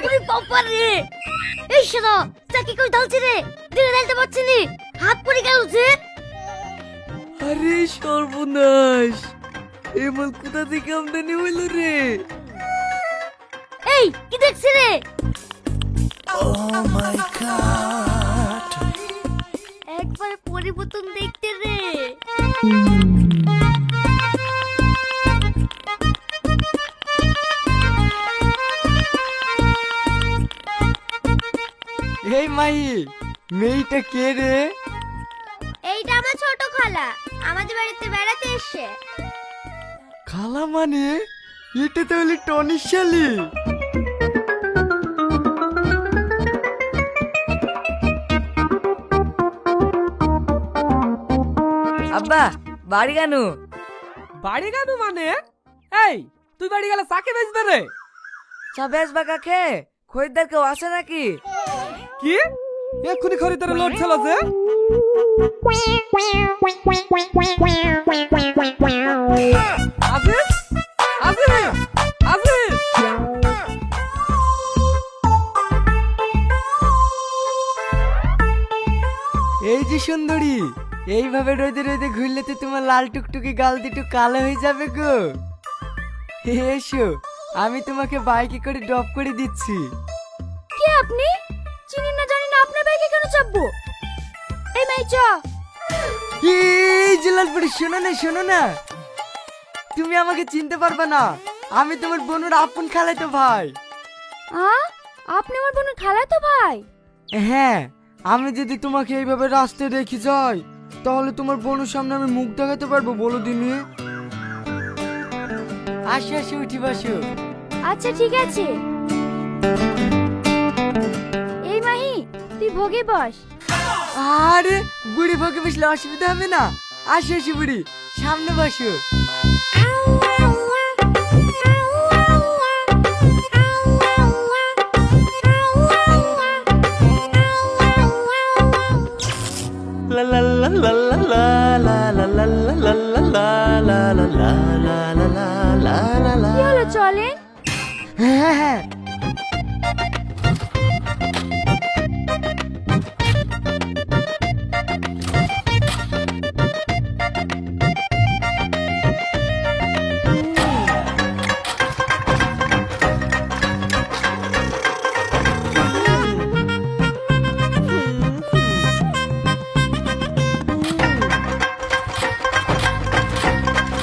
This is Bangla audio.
ওরে বাবা রে, এই শোনো চাকি কই ঢালছি রে, দিনে ঢালতে পারছি নি, হাত পড়ে গেল যে। আরে সর্বনাশ, এই মাল কোথা থেকে আমদানি হইল রে? এই কি দেখছি রে? একবারে পরিবর্তন দেখতে রে। এই মাহি, মেয়েটা কে রে? এইটা আমার ছোট খালা, আমাদের বাড়িতে বেড়াতে এসে। খালা মানে এটা তো হলি টনির শালি। আব্বা বাড়ি কেন? বাড়ি কেন মানে? এই তুই বাড়ি গেলে চাকে বেচবে রে? চা বেচবা কাকে? খরিদ্দার কেউ আসে নাকি? কি এক্ষুনি খরিদ্দারের লোড ছিল যে? আজিজ, আজিজ, আজিজ। এই যে সুন্দরী, এইভাবে রোদে রোদে ঘুরলে তো তোমার লাল টুকটুকি গাল দুটো কালো হয়ে যাবে গো। এসো, আমি তোমাকে বাইকে করে ড্রপ করে দিচ্ছি। কে আপনি? চিনি না জানি না, আপনার বাইকে কেন চাপবো? এই মাই চ। এই জেলালপুরি, শোনো না শোনো না, তুমি আমাকে চিনতে পারবে না, আমি তোমার বোনের আপন খালাতো ভাই। আপনি আমার বোনের খালাতো ভাই? হ্যাঁ, আমি যদি তোমাকে এইভাবে রাস্তায় রেখে যাই তাহলে তোমার বোনের সামনে আমি মুখ দেখাতে পারবো বলো দিনি? আসো আসো, উঠি বসো। আচ্ছা ঠিক আছে। এই মাহি, তুই ভোগে বস। আরে বুড়ি ভোগে বসলে অসুবিধা হবে না। আসো আসো বুড়ি, সামনে বসো।